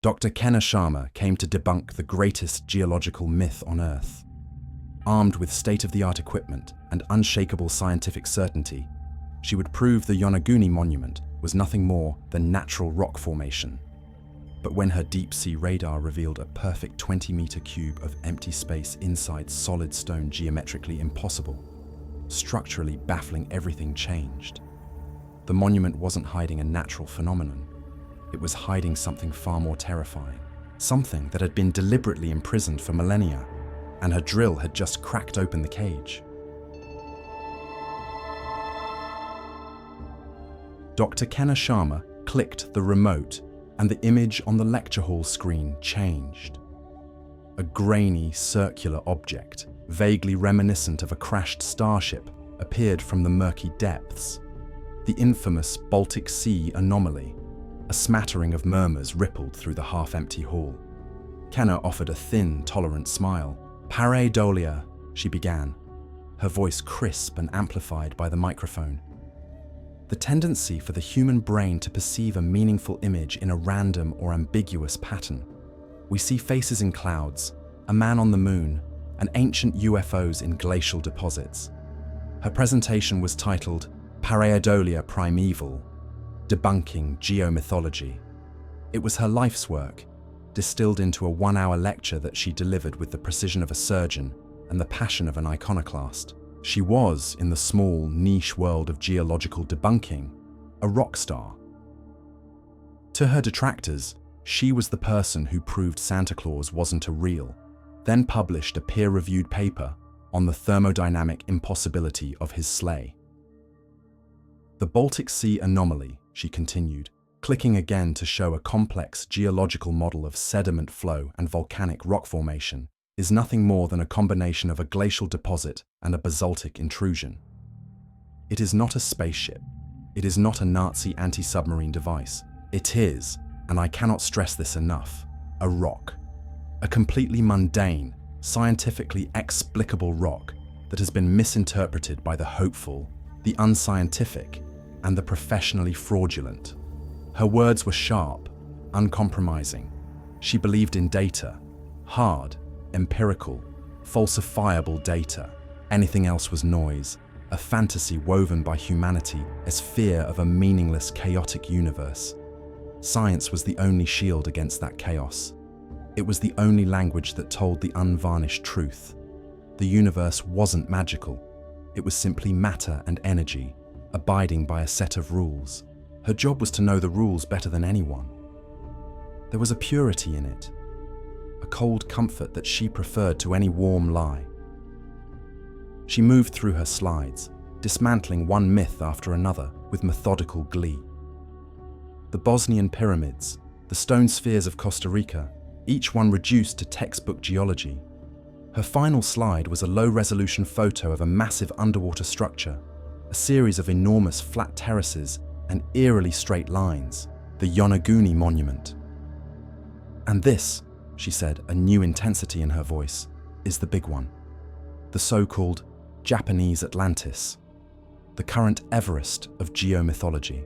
Dr. Kenna Sharma came to debunk the greatest geological myth on Earth. Armed with state-of-the-art equipment and unshakable scientific certainty, she would prove the Yonaguni Monument was nothing more than natural rock formation. But when her deep-sea radar revealed a perfect 20-meter cube of empty space inside solid stone geometrically impossible, structurally baffling, everything changed. The monument wasn't hiding a natural phenomenon. It was hiding something far more terrifying, something that had been deliberately imprisoned for millennia, and her drill had just cracked open the cage. Dr. Kenna Sharma clicked the remote, and the image on the lecture hall screen changed. A grainy, circular object, vaguely reminiscent of a crashed starship, appeared from the murky depths. The infamous Baltic Sea Anomaly. A smattering of murmurs rippled through the half-empty hall. Kenna offered a thin, tolerant smile. "Pareidolia," she began, her voice crisp and amplified by the microphone. The tendency for the human brain to perceive a meaningful image in a random or ambiguous pattern. We see faces in clouds, a man on the moon, and ancient UFOs in glacial deposits. Her presentation was titled Pareidolia Primeval, Debunking Geomythology. It was her life's work, distilled into a 1-hour lecture that she delivered with the precision of a surgeon and the passion of an iconoclast. She was, in the small, niche world of geological debunking, a rock star. To her detractors, she was the person who proved Santa Claus wasn't a real, then published a peer-reviewed paper on the thermodynamic impossibility of his sleigh. The Baltic Sea Anomaly, she continued, clicking again to show a complex geological model of sediment flow and volcanic rock formation, is nothing more than a combination of a glacial deposit and a basaltic intrusion. It is not a spaceship. It is not a Nazi anti-submarine device. It is, and I cannot stress this enough, a rock. A completely mundane, scientifically explicable rock that has been misinterpreted by the hopeful, the unscientific, and the professionally fraudulent. Her words were sharp, uncompromising. She believed in data, hard, empirical, falsifiable data. Anything else was noise, a fantasy woven by humanity as fear of a meaningless, chaotic universe. Science was the only shield against that chaos. It was the only language that told the unvarnished truth. The universe wasn't magical. It was simply matter and energy, abiding by a set of rules. Her job was to know the rules better than anyone. There was a purity in it, a cold comfort that she preferred to any warm lie. She moved through her slides, dismantling one myth after another with methodical glee. The Bosnian pyramids, the stone spheres of Costa Rica, each one reduced to textbook geology. Her final slide was a low-resolution photo of a massive underwater structure, a series of enormous flat terraces and eerily straight lines, the Yonaguni Monument. And this, she said, a new intensity in her voice, is the big one. The so-called Japanese Atlantis, the current Everest of geomythology.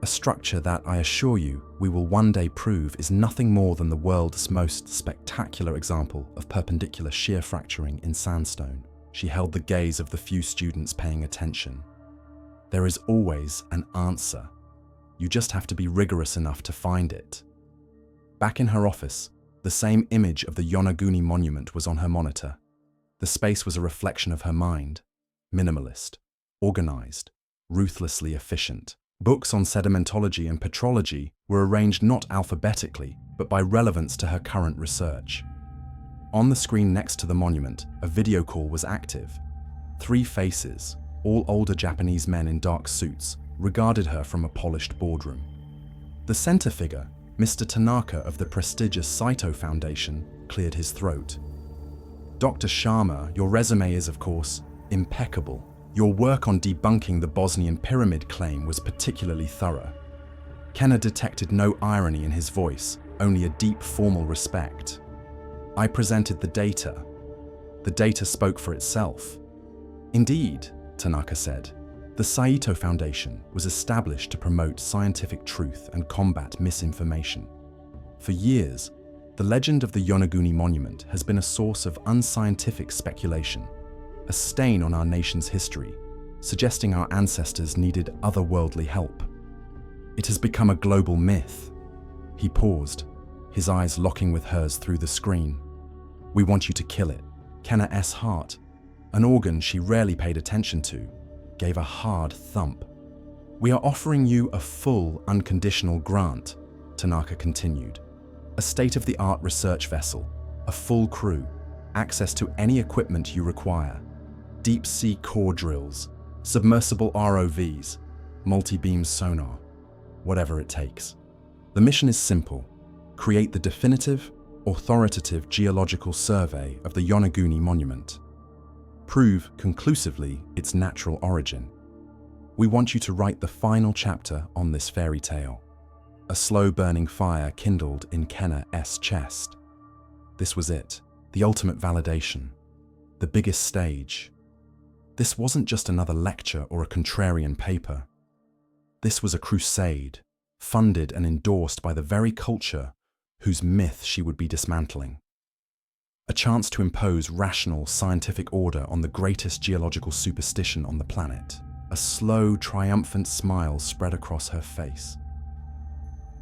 A structure that, I assure you, we will one day prove is nothing more than the world's most spectacular example of perpendicular shear fracturing in sandstone. She held the gaze of the few students paying attention. There is always an answer. You just have to be rigorous enough to find it. Back in her office, the same image of the Yonaguni Monument was on her monitor. The space was a reflection of her mind, minimalist, organized, ruthlessly efficient. Books on sedimentology and petrology were arranged not alphabetically, but by relevance to her current research. On the screen next to the monument, a video call was active. 3 faces, all older Japanese men in dark suits, regarded her from a polished boardroom. The center figure, Mr. Tanaka of the prestigious Saito Foundation, cleared his throat. "Dr. Sharma, your resume is, of course, impeccable. Your work on debunking the Bosnian pyramid claim was particularly thorough." Kenna detected no irony in his voice, only a deep formal respect. "I presented the data. The data spoke for itself." "Indeed," Tanaka said. "The Saito Foundation was established to promote scientific truth and combat misinformation. For years, the legend of the Yonaguni Monument has been a source of unscientific speculation, a stain on our nation's history, suggesting our ancestors needed otherworldly help. It has become a global myth. He paused, his eyes locking with hers through the screen. We want you to kill it. Kenna's heart, an organ she rarely paid attention to, gave a hard thump. We are offering you a full, unconditional grant, Tanaka continued. A state-of-the-art research vessel, a full crew, access to any equipment you require, deep-sea core drills, submersible ROVs, multi-beam sonar, whatever it takes. The mission is simple: create the definitive, authoritative geological survey of the Yonaguni Monument. Prove conclusively its natural origin. We want you to write the final chapter on this fairy tale. A slow-burning fire kindled in Kenna's chest. This was it, the ultimate validation, the biggest stage. This wasn't just another lecture or a contrarian paper. This was a crusade, funded and endorsed by the very culture whose myth she would be dismantling. A chance to impose rational, scientific order on the greatest geological superstition on the planet. A slow, triumphant smile spread across her face.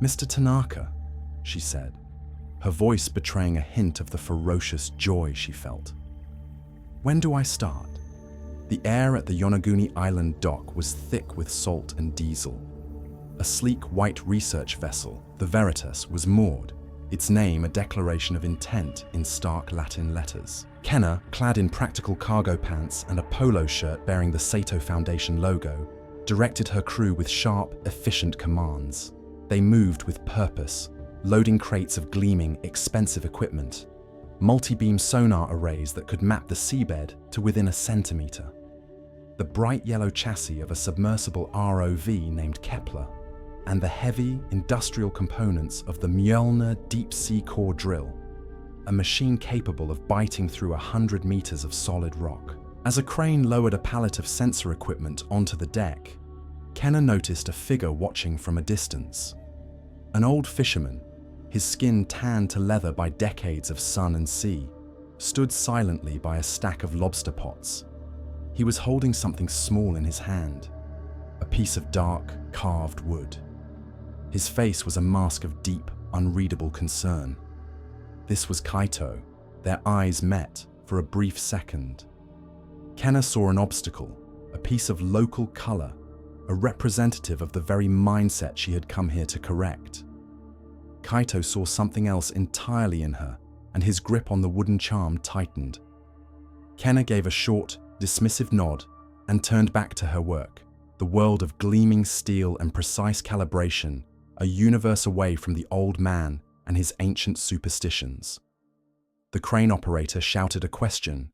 "Mr. Tanaka," she said, her voice betraying a hint of the ferocious joy she felt. "When do I start?" The air at the Yonaguni Island dock was thick with salt and diesel. A sleek white research vessel, the Veritas, was moored, its name a declaration of intent in stark Latin letters. Kenna, clad in practical cargo pants and a polo shirt bearing the Sato Foundation logo, directed her crew with sharp, efficient commands. They moved with purpose, loading crates of gleaming, expensive equipment, multi-beam sonar arrays that could map the seabed to within a centimeter, the bright yellow chassis of a submersible ROV named Kepler, and the heavy, industrial components of the Millennia deep-sea core drill, a machine capable of biting through 100 meters of solid rock. As a crane lowered a pallet of sensor equipment onto the deck, Kenna noticed a figure watching from a distance. An old fisherman, his skin tanned to leather by decades of sun and sea, stood silently by a stack of lobster pots. He was holding something small in his hand, a piece of dark, carved wood. His face was a mask of deep, unreadable concern. This was Kaito. Their eyes met for a brief second. Kenna saw an obstacle, a piece of local color, a representative of the very mindset she had come here to correct. Kaito saw something else entirely in her, and his grip on the wooden charm tightened. Kenna gave a short, dismissive nod and turned back to her work, the world of gleaming steel and precise calibration, a universe away from the old man and his ancient superstitions. The crane operator shouted a question,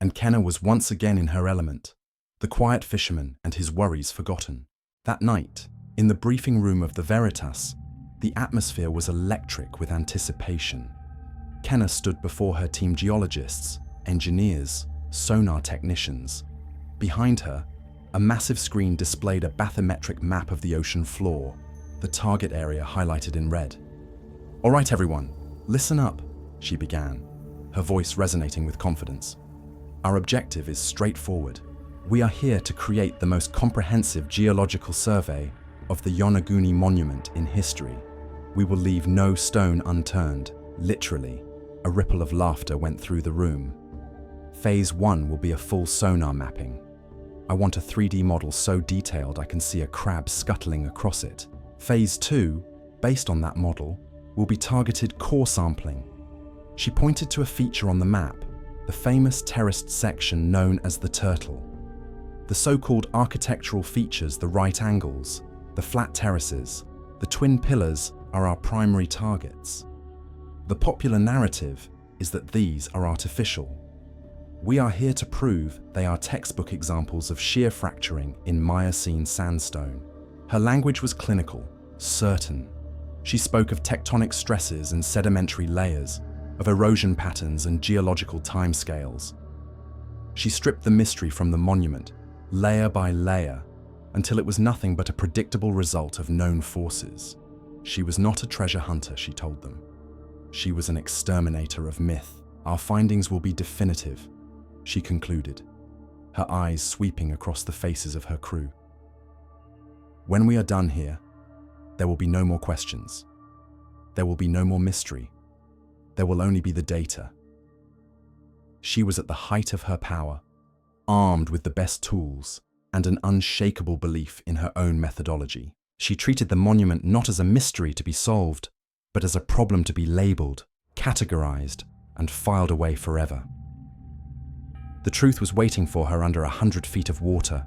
and Kenna was once again in her element, the quiet fisherman and his worries forgotten. That night, in the briefing room of the Veritas, the atmosphere was electric with anticipation. Kenna stood before her team geologists, engineers, sonar technicians. Behind her, a massive screen displayed a bathymetric map of the ocean floor, the target area highlighted in red. "All right, everyone, listen up," she began, her voice resonating with confidence. "Our objective is straightforward. We are here to create the most comprehensive geological survey of the Yonaguni Monument in history. We will leave no stone unturned, literally." A ripple of laughter went through the room. Phase 1 will be a full sonar mapping. I want a 3D model so detailed I can see a crab scuttling across it. Phase 2, based on that model, will be targeted core sampling. She pointed to a feature on the map, the famous terraced section known as the turtle. The so-called architectural features, the right angles, the flat terraces, the twin pillars are our primary targets. The popular narrative is that these are artificial. We are here to prove they are textbook examples of shear fracturing in Miocene sandstone. Her language was clinical, certain. She spoke of tectonic stresses and sedimentary layers, of erosion patterns and geological timescales. She stripped the mystery from the monument, layer by layer, until it was nothing but a predictable result of known forces. She was not a treasure hunter, she told them. She was an exterminator of myth. Our findings will be definitive, she concluded, her eyes sweeping across the faces of her crew. When we are done here, there will be no more questions. There will be no more mystery. There will only be the data. She was at the height of her power, armed with the best tools and an unshakable belief in her own methodology. She treated the monument not as a mystery to be solved, but as a problem to be labeled, categorized, and filed away forever. The truth was waiting for her under 100 feet of water,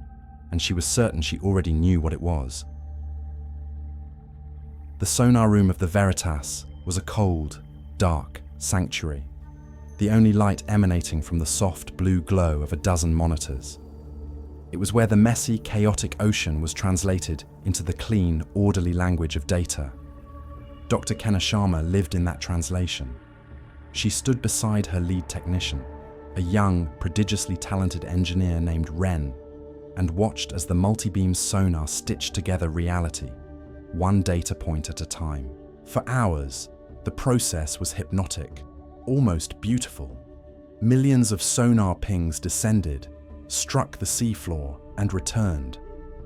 and she was certain she already knew what it was. The sonar room of the Veritas was a cold, dark sanctuary, the only light emanating from the soft blue glow of a dozen monitors. It was where the messy, chaotic ocean was translated into the clean, orderly language of data. Dr. Kenna Sharma lived in that translation. She stood beside her lead technician, a young, prodigiously talented engineer named Ren, and watched as the multi-beam sonar stitched together reality, one data point at a time. For hours, the process was hypnotic, almost beautiful. Millions of sonar pings descended, struck the seafloor, and returned,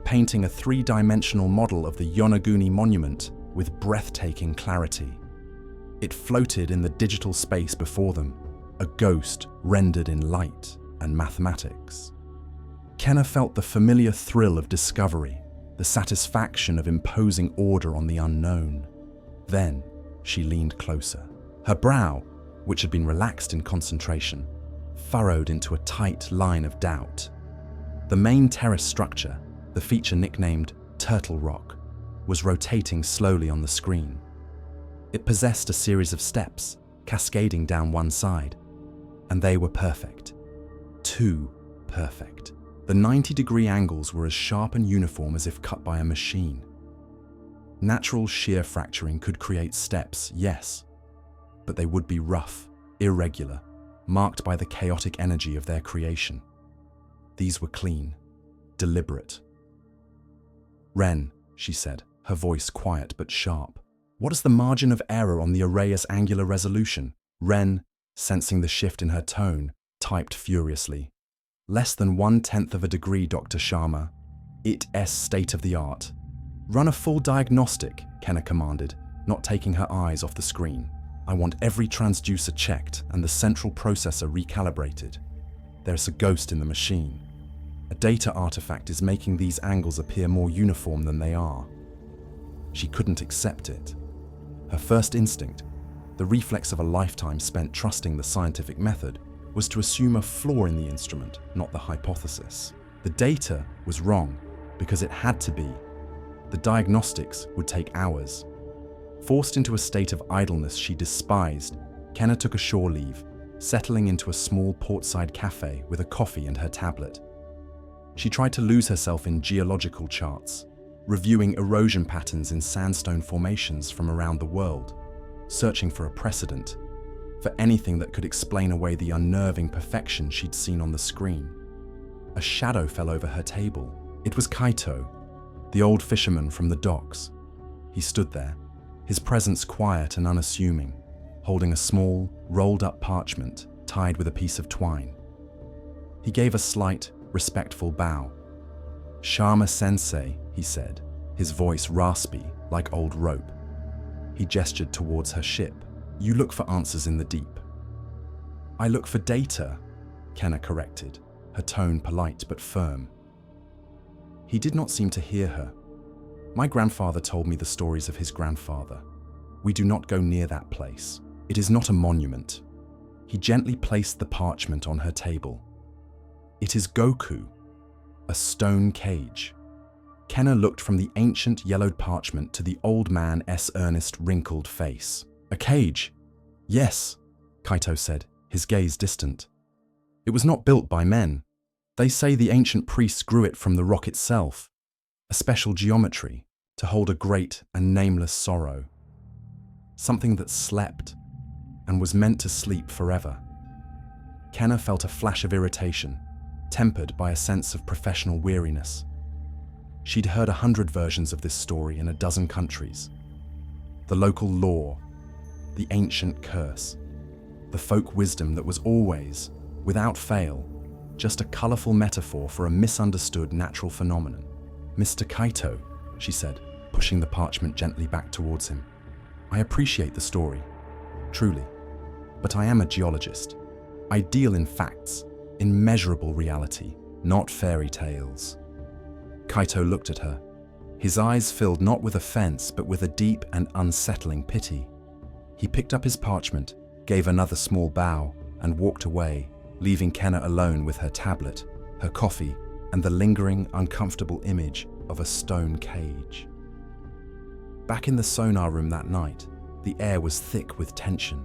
painting a three-dimensional model of the Yonaguni Monument with breathtaking clarity. It floated in the digital space before them, a ghost rendered in light and mathematics. Kenna felt the familiar thrill of discovery, the satisfaction of imposing order on the unknown. Then, she leaned closer. Her brow, which had been relaxed in concentration, furrowed into a tight line of doubt. The main terrace structure, the feature nicknamed Turtle Rock, was rotating slowly on the screen. It possessed a series of steps, cascading down one side, and they were perfect. Too perfect. The 90-degree angles were as sharp and uniform as if cut by a machine. Natural shear fracturing could create steps, yes, but they would be rough, irregular, marked by the chaotic energy of their creation. These were clean, deliberate. "Ren," she said, her voice quiet but sharp, "what is the margin of error on the array's angular resolution?" Ren, sensing the shift in her tone, typed furiously. "Less than 1/10 of a degree, Dr. Sharma. It's state-of-the-art." "Run a full diagnostic," Kenna commanded, not taking her eyes off the screen. "I want every transducer checked and the central processor recalibrated. There's a ghost in the machine. A data artifact is making these angles appear more uniform than they are." She couldn't accept it. Her first instinct, the reflex of a lifetime spent trusting the scientific method, was to assume a flaw in the instrument, not the hypothesis. The data was wrong because it had to be. The diagnostics would take hours. Forced into a state of idleness she despised, Kenna took a shore leave, settling into a small portside cafe with a coffee and her tablet. She tried to lose herself in geological charts, reviewing erosion patterns in sandstone formations from around the world, searching for a precedent, for anything that could explain away the unnerving perfection she'd seen on the screen. A shadow fell over her table. It was Kaito, the old fisherman from the docks. He stood there, his presence quiet and unassuming, holding a small, rolled-up parchment tied with a piece of twine. He gave a slight, respectful bow. "Sharma-sensei," he said, his voice raspy like old rope. He gestured towards her ship. "You look for answers in the deep." "I look for data," Kenna corrected, her tone polite but firm. He did not seem to hear her. "My grandfather told me the stories of his grandfather. We do not go near that place. It is not a monument." He gently placed the parchment on her table. "It is Goku, a stone cage." Kenna looked from the ancient yellowed parchment to the old man's earnest, wrinkled face. "A cage? Yes," Kaito said, his gaze distant. "It was not built by men. They say the ancient priests grew it from the rock itself, a special geometry to hold a great and nameless sorrow. Something that slept and was meant to sleep forever." Kenna felt a flash of irritation, tempered by a sense of professional weariness. She'd heard 100 versions of this story in a dozen countries. The local lore, the ancient curse, the folk wisdom that was always, without fail, just a colorful metaphor for a misunderstood natural phenomenon. "Mr. Kaito," she said, pushing the parchment gently back towards him. "I appreciate the story, truly, but I am a geologist. I deal in facts, in measurable reality, not fairy tales." Kaito looked at her, his eyes filled not with offense but with a deep and unsettling pity. He picked up his parchment, gave another small bow, and walked away, leaving Kenna alone with her tablet, her coffee, and the lingering, uncomfortable image of a stone cage. Back in the sonar room that night, the air was thick with tension.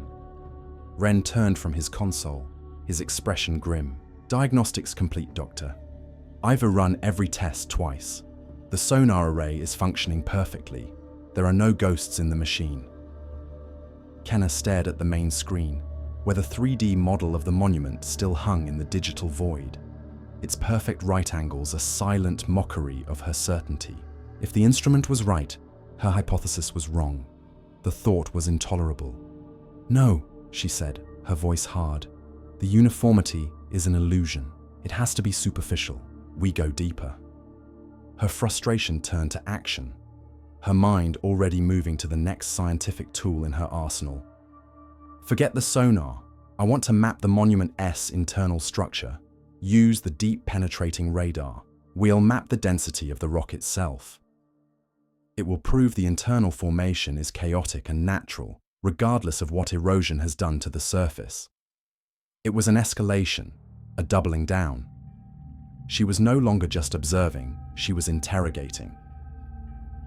Ren turned from his console, his expression grim. "Diagnostics complete, Doctor. I've run every test twice. The sonar array is functioning perfectly. There are no ghosts in the machine." Kenna stared at the main screen, where the 3D model of the monument still hung in the digital void, its perfect right angles a silent mockery of her certainty. If the instrument was right, her hypothesis was wrong. The thought was intolerable. "No," she said, her voice hard. "The uniformity is an illusion. It has to be superficial. We go deeper." Her frustration turned to action, her mind already moving to the next scientific tool in her arsenal. "Forget the sonar. I want to map the Monument-S internal structure. Use the deep penetrating radar. We'll map the density of the rock itself. It will prove the internal formation is chaotic and natural, regardless of what erosion has done to the surface." It was an escalation, a doubling down. She was no longer just observing, she was interrogating.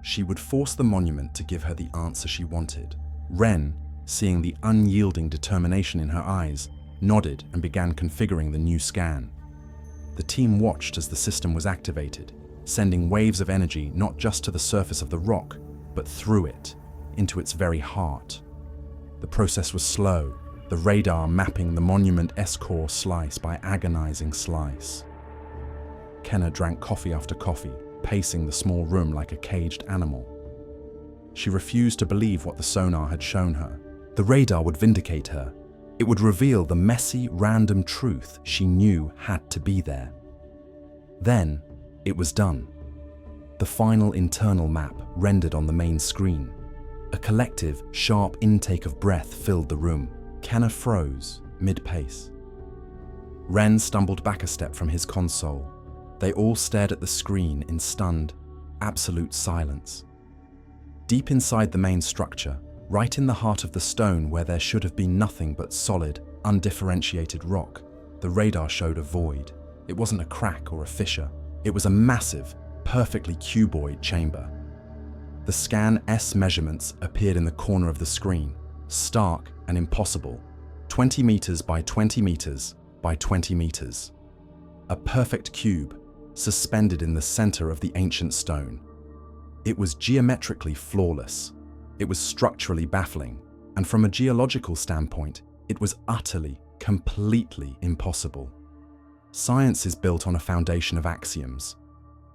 She would force the monument to give her the answer she wanted. Ren, seeing the unyielding determination in her eyes, nodded and began configuring the new scan. The team watched as the system was activated, sending waves of energy not just to the surface of the rock, but through it, into its very heart. The process was slow, the radar mapping the Monument-S core slice by agonizing slice. Kenna drank coffee after coffee, pacing the small room like a caged animal. She refused to believe what the sonar had shown her. The radar would vindicate her. It would reveal the messy, random truth she knew had to be there. Then, it was done. The final internal map rendered on the main screen. A collective, sharp intake of breath filled the room. Kenna froze, mid-pace. Ren stumbled back a step from his console. They all stared at the screen in stunned, absolute silence. Deep inside the main structure, right in the heart of the stone where there should have been nothing but solid, undifferentiated rock, the radar showed a void. It wasn't a crack or a fissure. It was a massive, perfectly cuboid chamber. The Scan-S measurements appeared in the corner of the screen, stark and impossible, 20 meters by 20 meters by 20 meters. A perfect cube, suspended in the center of the ancient stone. It was geometrically flawless. It was structurally baffling, and from a geological standpoint, it was utterly, completely impossible. Science is built on a foundation of axioms,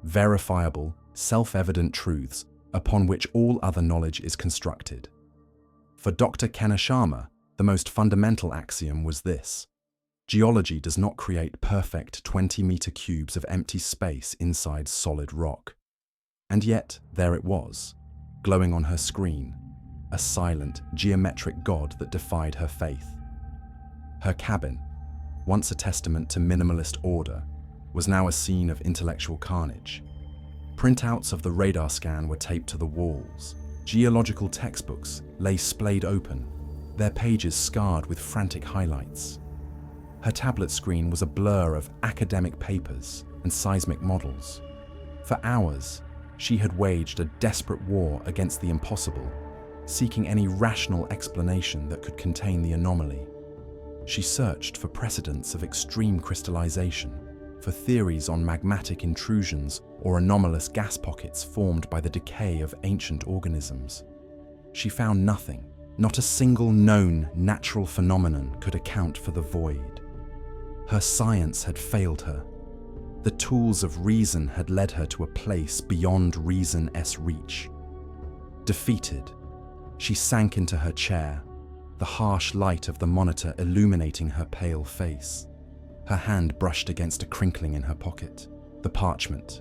verifiable, self-evident truths upon which all other knowledge is constructed. For Dr. Kenna Sharma, the most fundamental axiom was this: geology does not create perfect 20-meter cubes of empty space inside solid rock. And yet, there it was, glowing on her screen, a silent, geometric god that defied her faith. Her cabin, once a testament to minimalist order, was now a scene of intellectual carnage. Printouts of the radar scan were taped to the walls. Geological textbooks lay splayed open, their pages scarred with frantic highlights. Her tablet screen was a blur of academic papers and seismic models. For hours, she had waged a desperate war against the impossible, seeking any rational explanation that could contain the anomaly. She searched for precedents of extreme crystallization, for theories on magmatic intrusions or anomalous gas pockets formed by the decay of ancient organisms. She found nothing. Not a single known natural phenomenon could account for the void. Her science had failed her. The tools of reason had led her to a place beyond reason's reach. Defeated, she sank into her chair, the harsh light of the monitor illuminating her pale face. Her hand brushed against a crinkling in her pocket. The parchment.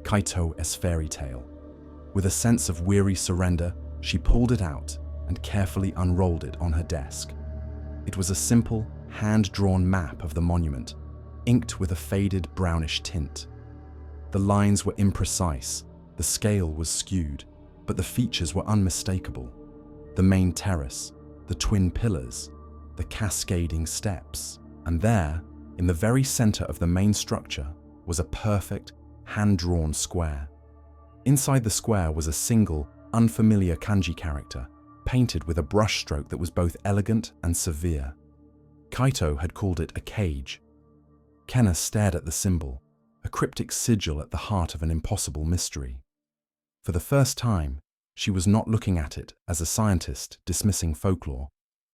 Kaito S. Fairy Tale. With a sense of weary surrender, she pulled it out and carefully unrolled it on her desk. It was a simple, hand-drawn map of the monument, inked with a faded brownish tint. The lines were imprecise, the scale was skewed, but the features were unmistakable. The main terrace, the twin pillars, the cascading steps, and there, in the very center of the main structure, was a perfect, hand-drawn square. Inside the square was a single, unfamiliar kanji character, painted with a brushstroke that was both elegant and severe. Kaito had called it a cage. Kenna stared at the symbol, a cryptic sigil at the heart of an impossible mystery. For the first time, she was not looking at it as a scientist dismissing folklore,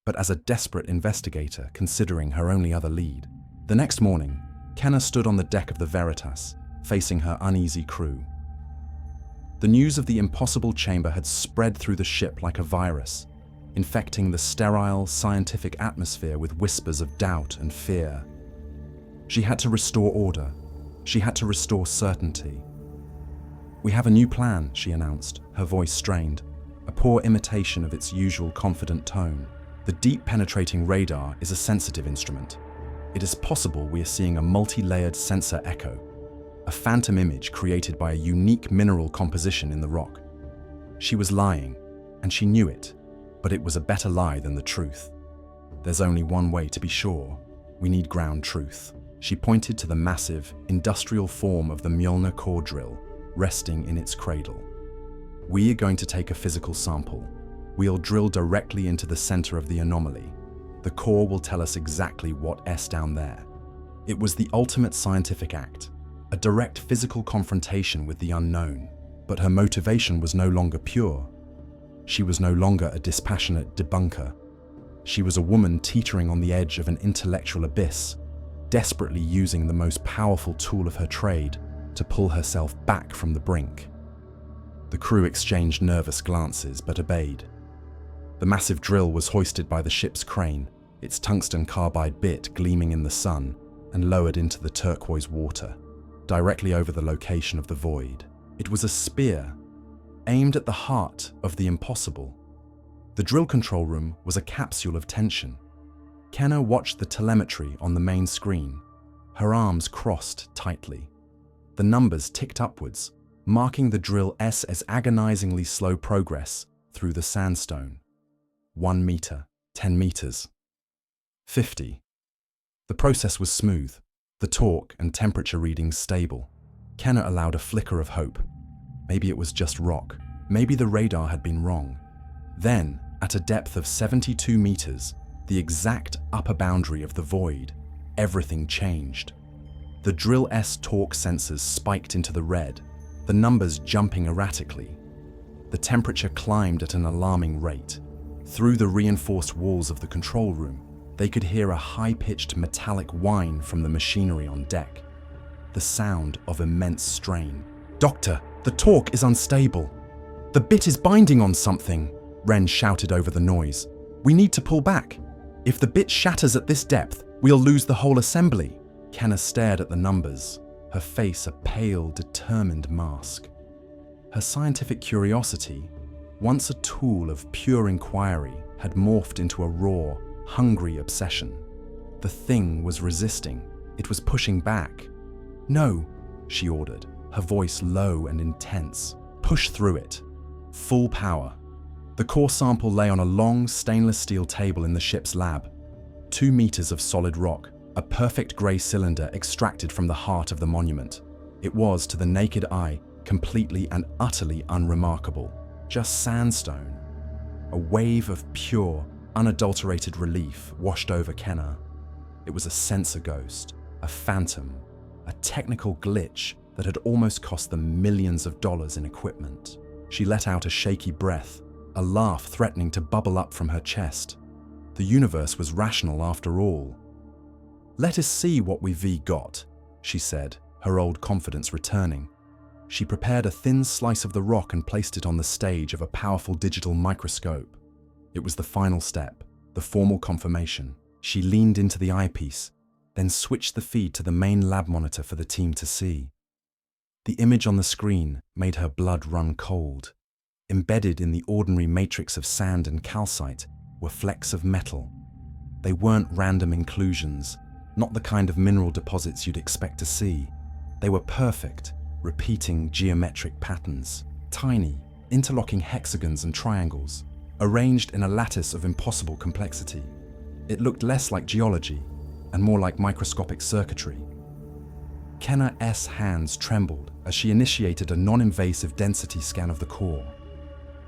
but as a desperate investigator considering her only other lead. The next morning, Kenna stood on the deck of the Veritas, facing her uneasy crew. The news of the impossible chamber had spread through the ship like a virus, infecting the sterile, scientific atmosphere with whispers of doubt and fear. She had to restore order. She had to restore certainty. "We have a new plan," she announced, her voice strained, a poor imitation of its usual confident tone. "The deep penetrating radar is a sensitive instrument. It is possible we are seeing a multi-layered sensor echo, a phantom image created by a unique mineral composition in the rock." She was lying, and she knew it, but it was a better lie than the truth. "There's only one way to be sure. We need ground truth." She pointed to the massive, industrial form of the Millennia core drill, resting in its cradle. "We are going to take a physical sample. We'll drill directly into the center of the anomaly. The core will tell us exactly what's down there." It was the ultimate scientific act, a direct physical confrontation with the unknown, but her motivation was no longer pure. She was no longer a dispassionate debunker. She was a woman teetering on the edge of an intellectual abyss, desperately using the most powerful tool of her trade to pull herself back from the brink. The crew exchanged nervous glances but obeyed. The massive drill was hoisted by the ship's crane, its tungsten carbide bit gleaming in the sun, and lowered into the turquoise water, directly over the location of the void. It was a spear, aimed at the heart of the impossible. The drill control room was a capsule of tension. Kenna watched the telemetry on the main screen, her arms crossed tightly. The numbers ticked upwards, marking the drill's as agonizingly slow progress through the sandstone. 1 meter, 10 meters, 50. The process was smooth, the torque and temperature readings stable. Kenna allowed a flicker of hope. Maybe it was just rock. Maybe the radar had been wrong. Then, at a depth of 72 meters, the exact upper boundary of the void, everything changed. The drill's torque sensors spiked into the red, the numbers jumping erratically. The temperature climbed at an alarming rate. Through the reinforced walls of the control room, they could hear a high-pitched metallic whine from the machinery on deck, the sound of immense strain. "Doctor, the torque is unstable. The bit is binding on something," Ren shouted over the noise. "We need to pull back. If the bit shatters at this depth, we'll lose the whole assembly." Kenna stared at the numbers, her face a pale, determined mask. Her scientific curiosity, once a tool of pure inquiry, had morphed into a raw, hungry obsession. The thing was resisting. It was pushing back. "No," she ordered, her voice low and intense. "Push through it. Full power." The core sample lay on a long, stainless steel table in the ship's lab. 2 meters of solid rock, a perfect grey cylinder extracted from the heart of the monument. It was, to the naked eye, completely and utterly unremarkable. Just sandstone. A wave of pure, unadulterated relief washed over Kenna. It was a sensor ghost, a phantom, a technical glitch that had almost cost them millions of dollars in equipment. She let out a shaky breath, a laugh threatening to bubble up from her chest. The universe was rational after all. "Let us see what we've got," she said, her old confidence returning. She prepared a thin slice of the rock and placed it on the stage of a powerful digital microscope. It was the final step, the formal confirmation. She leaned into the eyepiece, then switched the feed to the main lab monitor for the team to see. The image on the screen made her blood run cold. Embedded in the ordinary matrix of sand and calcite were flecks of metal. They weren't random inclusions, not the kind of mineral deposits you'd expect to see. They were perfect, repeating geometric patterns, tiny, interlocking hexagons and triangles, arranged in a lattice of impossible complexity. It looked less like geology and more like microscopic circuitry. Kenna's hands trembled as she initiated a non-invasive density scan of the core.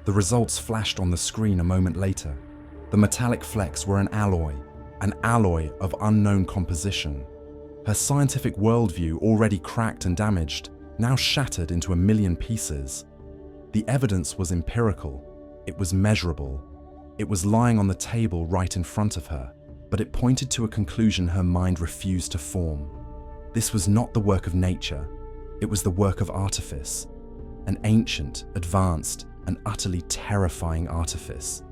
The results flashed on the screen a moment later. The metallic flecks were an alloy of unknown composition. Her scientific worldview, already cracked and damaged, now shattered into a million pieces. The evidence was empirical. It was measurable. It was lying on the table right in front of her, but it pointed to a conclusion her mind refused to form. This was not the work of nature. It was the work of artifice. An ancient, advanced, and utterly terrifying artifice.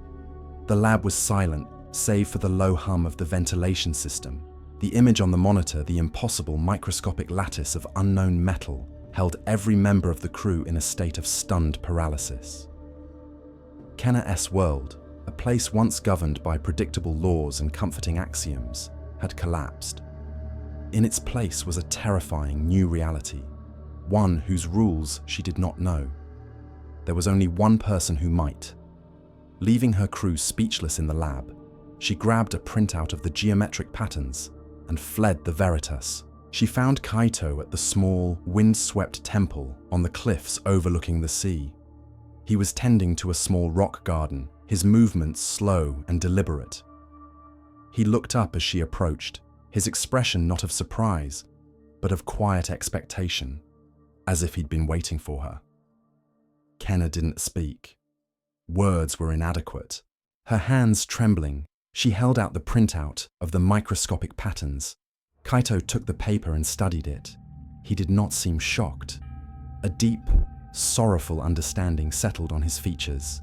The lab was silent, save for the low hum of the ventilation system. The image on the monitor, the impossible microscopic lattice of unknown metal, held every member of the crew in a state of stunned paralysis. Kenna's world, a place once governed by predictable laws and comforting axioms, had collapsed. In its place was a terrifying new reality, one whose rules she did not know. There was only one person who might. Leaving her crew speechless in the lab, she grabbed a printout of the geometric patterns and fled the Veritas. She found Kaito at the small, wind-swept temple on the cliffs overlooking the sea. He was tending to a small rock garden, his movements slow and deliberate. He looked up as she approached, his expression not of surprise, but of quiet expectation, as if he'd been waiting for her. Kenna didn't speak. Words were inadequate. Her hands trembling, she held out the printout of the microscopic patterns. Kaito took the paper and studied it. He did not seem shocked. A deep, sorrowful understanding settled on his features.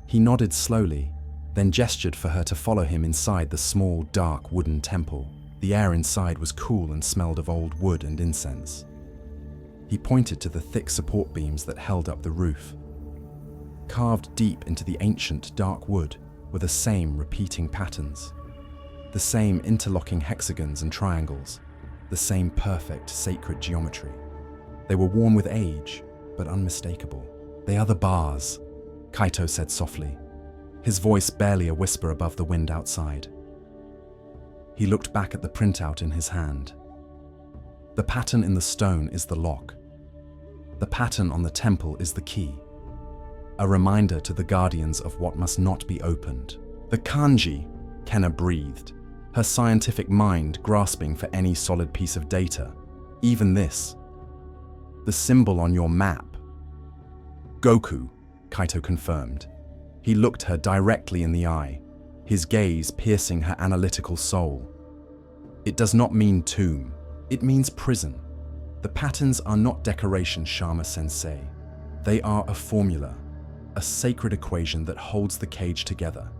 He nodded slowly, then gestured for her to follow him inside the small, dark wooden temple. The air inside was cool and smelled of old wood and incense. He pointed to the thick support beams that held up the roof. Carved deep into the ancient, dark wood were the same repeating patterns, the same interlocking hexagons and triangles, the same perfect, sacred geometry. They were worn with age, but unmistakable. "They are the bars," Kaito said softly, his voice barely a whisper above the wind outside. He looked back at the printout in his hand. "The pattern in the stone is the lock. The pattern on the temple is the key. A reminder to the guardians of what must not be opened." "The kanji," Kenna breathed, her scientific mind grasping for any solid piece of data. "Even this. The symbol on your map." "Goku," Kaito confirmed. He looked her directly in the eye, his gaze piercing her analytical soul. "It does not mean tomb. It means prison. The patterns are not decoration, Sharma-sensei. They are a formula, a sacred equation that holds the cage together.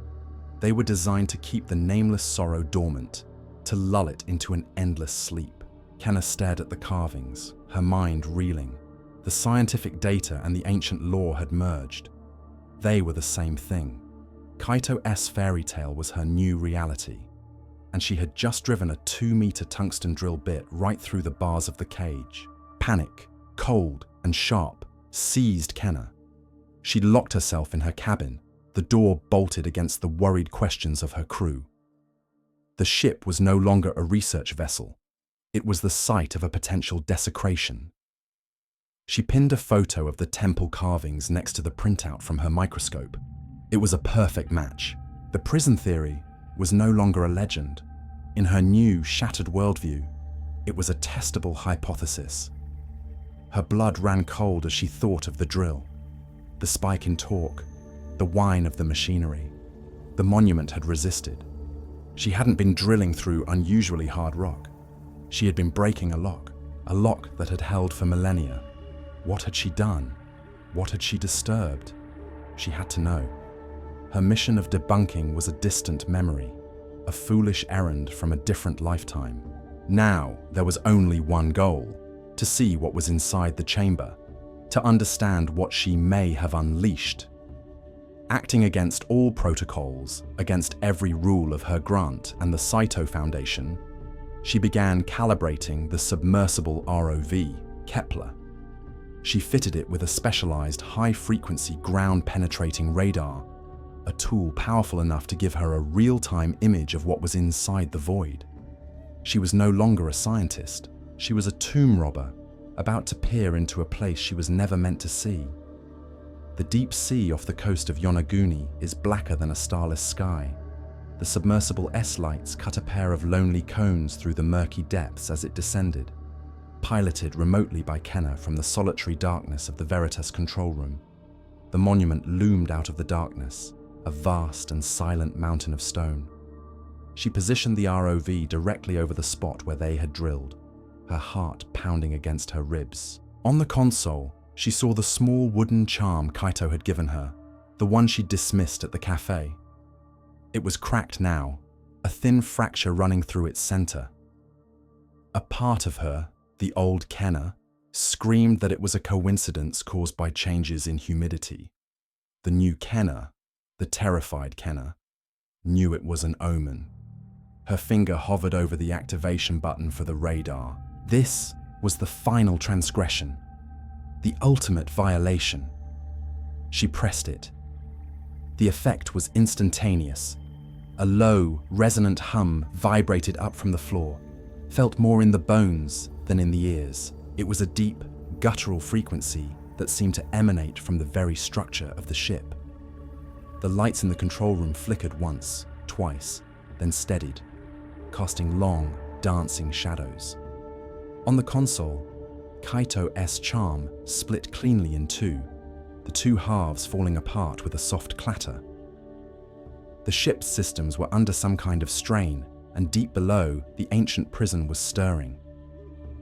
They were designed to keep the nameless sorrow dormant, to lull it into an endless sleep." Kenna stared at the carvings, her mind reeling. The scientific data and the ancient lore had merged. They were the same thing. Kaito's fairy tale was her new reality, and she had just driven a 2-meter tungsten drill bit right through the bars of the cage. Panic, cold and sharp, seized Kenna. She locked herself in her cabin, the door bolted against the worried questions of her crew. The ship was no longer a research vessel. It was the site of a potential desecration. She pinned a photo of the temple carvings next to the printout from her microscope. It was a perfect match. The prison theory was no longer a legend. In her new, shattered worldview, it was a testable hypothesis. Her blood ran cold as she thought of the drill, the spike in torque, the whine of the machinery. The monument had resisted. She hadn't been drilling through unusually hard rock. She had been breaking a lock that had held for millennia. What had she done? What had she disturbed? She had to know. Her mission of debunking was a distant memory, a foolish errand from a different lifetime. Now, there was only one goal: to see what was inside the chamber, to understand what she may have unleashed. Acting against all protocols, against every rule of her grant and the Saito Foundation, she began calibrating the submersible ROV, Kepler. She fitted it with a specialized high-frequency ground-penetrating radar, a tool powerful enough to give her a real-time image of what was inside the void. She was no longer a scientist. She was a tomb robber, about to peer into a place she was never meant to see. The deep sea off the coast of Yonaguni is blacker than a starless sky. The submersible S-lights cut a pair of lonely cones through the murky depths as it descended, piloted remotely by Kenna from the solitary darkness of the Veritas control room. The monument loomed out of the darkness, a vast and silent mountain of stone. She positioned the ROV directly over the spot where they had drilled, her heart pounding against her ribs. On the console, she saw the small wooden charm Kaito had given her, the one she'd dismissed at the cafe. It was cracked now, a thin fracture running through its center. A part of her, the old Kenna, screamed that it was a coincidence caused by changes in humidity. The new Kenna, the terrified Kenna, knew it was an omen. Her finger hovered over the activation button for the radar. This was the final transgression, the ultimate violation. She pressed it. The effect was instantaneous. A low, resonant hum vibrated up from the floor, felt more in the bones than in the ears. It was a deep, guttural frequency that seemed to emanate from the very structure of the ship. The lights in the control room flickered once, twice, then steadied, casting long, dancing shadows. On the console, Kaito's charm split cleanly in two, the two halves falling apart with a soft clatter. The ship's systems were under some kind of strain, and deep below, the ancient prison was stirring.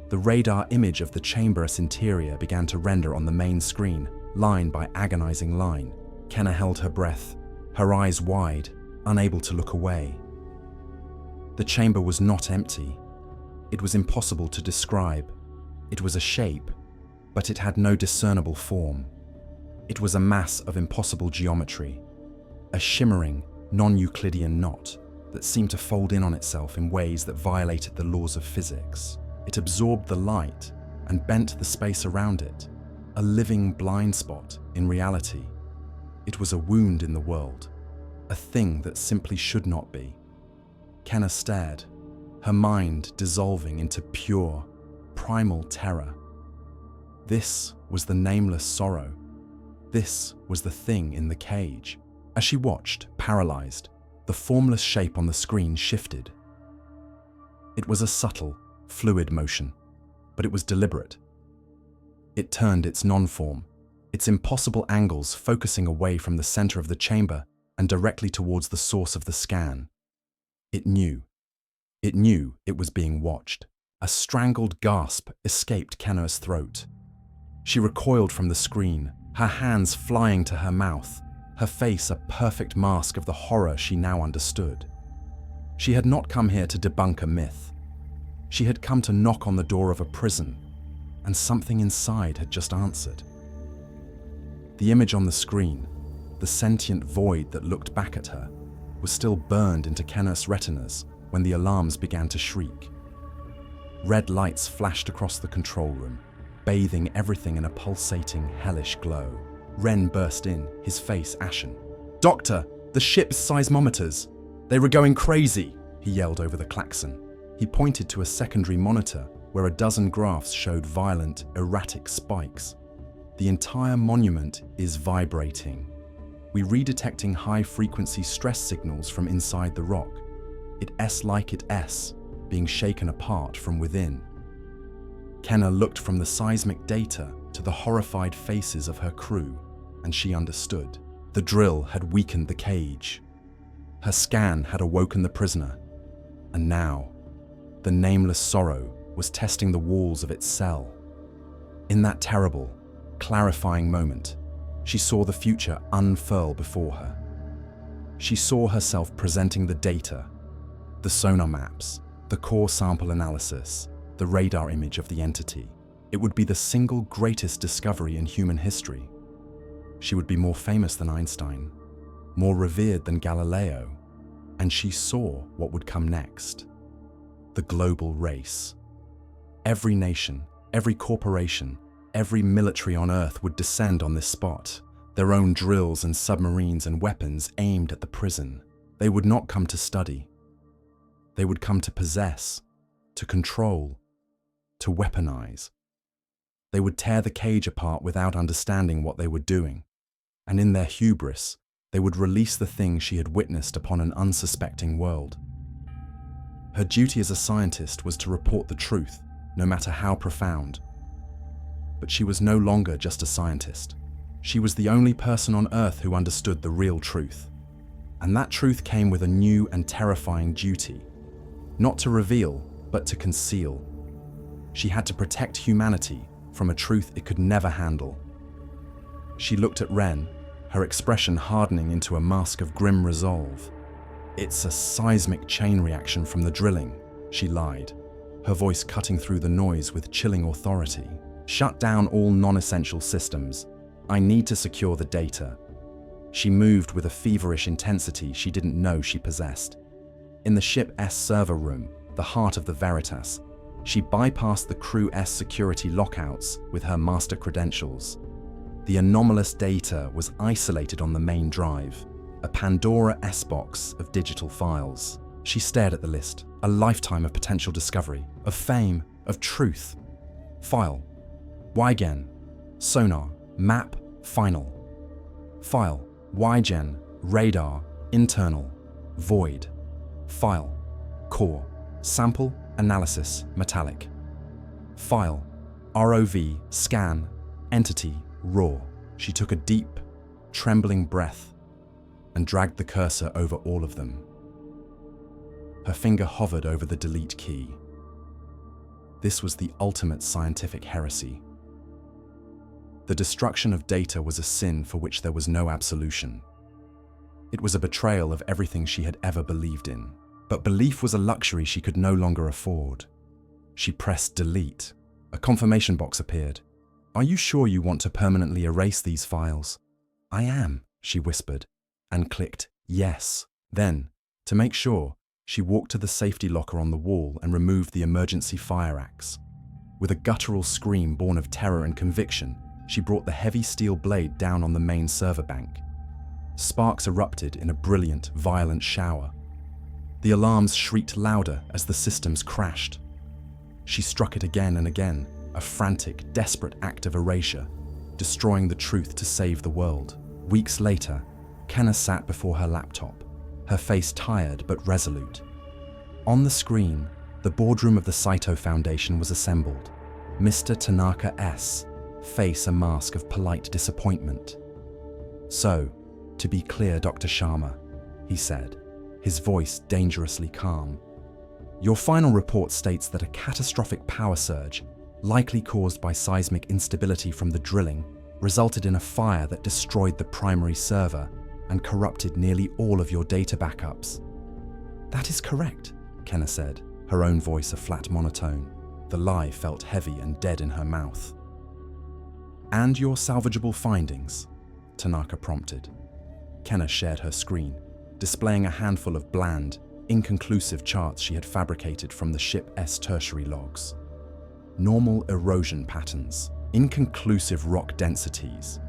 The radar image of the chamber's interior began to render on the main screen, line by agonizing line. Kenna held her breath, her eyes wide, unable to look away. The chamber was not empty. It was impossible to describe. It was a shape, but it had no discernible form. It was a mass of impossible geometry, a shimmering, non-Euclidean knot that seemed to fold in on itself in ways that violated the laws of physics. It absorbed the light and bent the space around it, a living blind spot in reality. It was a wound in the world, a thing that simply should not be. Kenna stared, her mind dissolving into pure, primal terror. This was the nameless sorrow. This was the thing in the cage. As she watched, paralyzed, the formless shape on the screen shifted. It was a subtle, fluid motion, but it was deliberate. It turned its non-form, its impossible angles focusing away from the center of the chamber and directly towards the source of the scan. It knew it was being watched. A strangled gasp escaped Kenna's throat. She recoiled from the screen, her hands flying to her mouth, her face a perfect mask of the horror she now understood. She had not come here to debunk a myth. She had come to knock on the door of a prison, and something inside had just answered. The image on the screen, the sentient void that looked back at her, was still burned into Kenna's retinas when the alarms began to shriek. Red lights flashed across the control room, bathing everything in a pulsating, hellish glow. Ren burst in, his face ashen. "Doctor, the ship's seismometers! They were going crazy!" he yelled over the klaxon. He pointed to a secondary monitor where a dozen graphs showed violent, erratic spikes. "The entire monument is vibrating. We're redetecting high-frequency stress signals from inside the rock. It's like it's being shaken apart from within." Kenna looked from the seismic data to the horrified faces of her crew, and she understood. The drill had weakened the cage. Her scan had awoken the prisoner, and now, the nameless sorrow was testing the walls of its cell. In that terrible, clarifying moment, she saw the future unfurl before her. She saw herself presenting the data, the sonar maps, the core sample analysis, the radar image of the entity. It would be the single greatest discovery in human history. She would be more famous than Einstein, more revered than Galileo, and she saw what would come next. The global race. Every nation, every corporation, every military on Earth would descend on this spot, their own drills and submarines and weapons aimed at the prison. They would not come to study. They would come to possess, to control, to weaponize. They would tear the cage apart without understanding what they were doing, and in their hubris, they would release the thing she had witnessed upon an unsuspecting world. Her duty as a scientist was to report the truth, no matter how profound. But she was no longer just a scientist. She was the only person on Earth who understood the real truth. And that truth came with a new and terrifying duty. Not to reveal, but to conceal. She had to protect humanity from a truth it could never handle. She looked at Ren, her expression hardening into a mask of grim resolve. "It's a seismic chain reaction from the drilling," she lied, her voice cutting through the noise with chilling authority. "Shut down all non-essential systems. I need to secure the data." She moved with a feverish intensity she didn't know she possessed. In the ship's server room, the heart of the Veritas, she bypassed the crew's security lockouts with her master credentials. The anomalous data was isolated on the main drive, a Pandora-esque box of digital files. She stared at the list, a lifetime of potential discovery, of fame, of truth. File. Wygen. Sonar. Map. Final. File. Wygen. Radar. Internal. Void. File. Core. Sample. Analysis. Metallic. File. ROV. Scan. Entity. Raw. She took a deep, trembling breath and dragged the cursor over all of them. Her finger hovered over the delete key. This was the ultimate scientific heresy. The destruction of data was a sin for which there was no absolution. It was a betrayal of everything she had ever believed in. But belief was a luxury she could no longer afford. She pressed delete. A confirmation box appeared. "Are you sure you want to permanently erase these files?" "I am," she whispered, and clicked yes. Then, to make sure, she walked to the safety locker on the wall and removed the emergency fire axe. With a guttural scream born of terror and conviction, she brought the heavy steel blade down on the main server bank. Sparks erupted in a brilliant, violent shower. The alarms shrieked louder as the systems crashed. She struck it again and again, a frantic, desperate act of erasure, destroying the truth to save the world. Weeks later, Kenna sat before her laptop, her face tired but resolute. On the screen, the boardroom of the Saito Foundation was assembled. Mr. Tanaka's face a mask of polite disappointment. "So, to be clear, Dr. Sharma," he said, his voice dangerously calm. "Your final report states that a catastrophic power surge, likely caused by seismic instability from the drilling, resulted in a fire that destroyed the primary server and corrupted nearly all of your data backups." "That is correct," Kenna said, her own voice a flat monotone. The lie felt heavy and dead in her mouth. "And your salvageable findings?" Tanaka prompted. Kenna shared her screen, displaying a handful of bland, inconclusive charts she had fabricated from the ship's tertiary logs. Normal erosion patterns, inconclusive rock densities.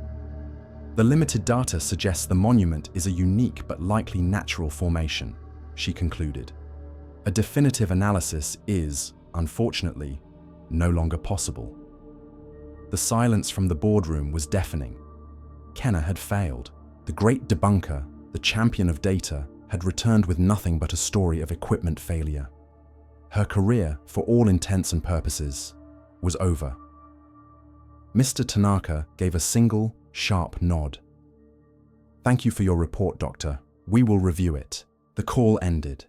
"The limited data suggests the monument is a unique but likely natural formation," she concluded. "A definitive analysis is, unfortunately, no longer possible." The silence from the boardroom was deafening. Kenna had failed. The great debunker, the champion of data, had returned with nothing but a story of equipment failure. Her career, for all intents and purposes, was over. Mr. Tanaka gave a single, sharp nod. "Thank you for your report, Doctor. We will review it." The call ended,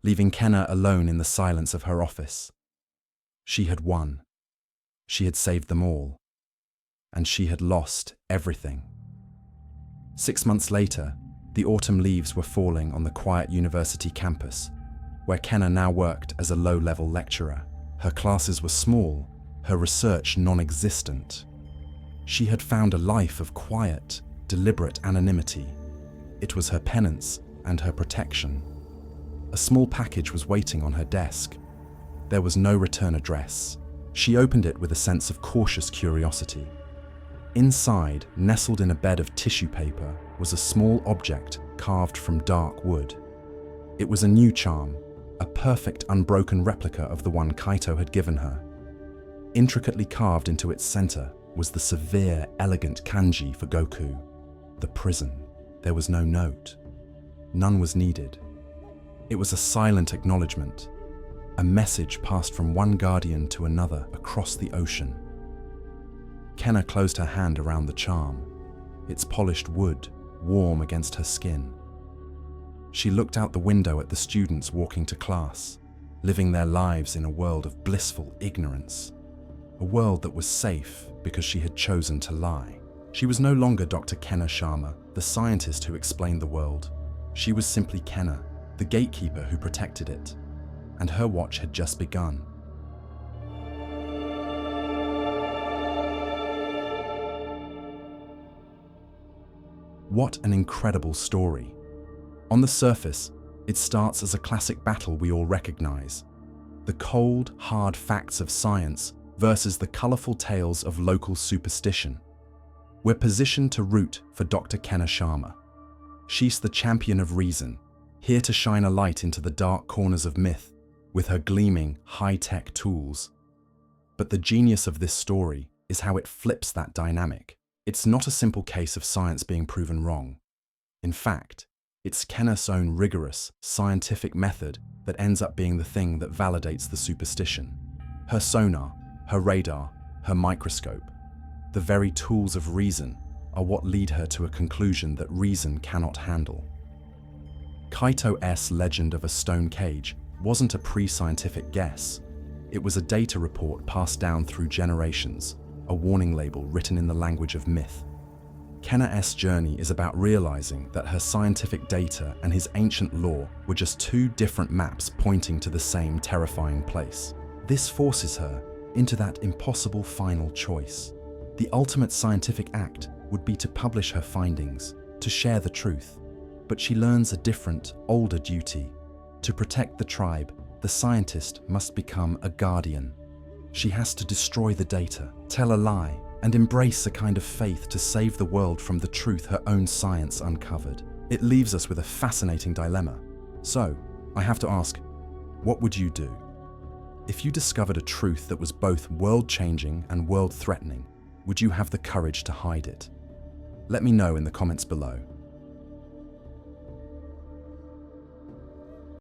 leaving Kenna alone in the silence of her office. She had won. She had saved them all. And she had lost everything. 6 months later, The autumn leaves were falling on the quiet university campus, where Kenna now worked as a low-level lecturer. Her classes were small, her research non-existent. She had found a life of quiet, deliberate anonymity. It was her penance and her protection. A small package was waiting on her desk. There was no return address. She opened it with a sense of cautious curiosity. Inside, nestled in a bed of tissue paper, was a small object carved from dark wood. It was a new charm, a perfect unbroken replica of the one Kaito had given her. Intricately carved into its center was the severe, elegant kanji for Goku, the prison. There was no note. None was needed. It was a silent acknowledgement, a message passed from one guardian to another across the ocean. Kenna closed her hand around the charm, its polished wood warm against her skin. She looked out the window at the students walking to class, living their lives in a world of blissful ignorance, a world that was safe because she had chosen to lie. She was no longer Dr. Kenna Sharma, the scientist who explained the world. She was simply Kenna, the gatekeeper who protected it, and her watch had just begun. What an incredible story. On the surface, it starts as a classic battle we all recognize. The cold, hard facts of science versus the colorful tales of local superstition. We're positioned to root for Dr. Kenna Sharma. She's the champion of reason, here to shine a light into the dark corners of myth with her gleaming, high-tech tools. But the genius of this story is how it flips that dynamic. It's not a simple case of science being proven wrong. In fact, it's Kenna's own rigorous, scientific method that ends up being the thing that validates the superstition. Her sonar, her radar, her microscope, the very tools of reason are what lead her to a conclusion that reason cannot handle. Kaito's legend of a stone cage wasn't a pre-scientific guess. It was a data report passed down through generations, a warning label written in the language of myth. Kenna's journey is about realizing that her scientific data and his ancient lore were just two different maps pointing to the same terrifying place. This forces her into that impossible final choice. The ultimate scientific act would be to publish her findings, to share the truth. But she learns a different, older duty. To protect the tribe, the scientist must become a guardian. She has to destroy the data, tell a lie, and embrace a kind of faith to save the world from the truth her own science uncovered. It leaves us with a fascinating dilemma. So, I have to ask, what would you do? If you discovered a truth that was both world-changing and world-threatening, would you have the courage to hide it? Let me know in the comments below.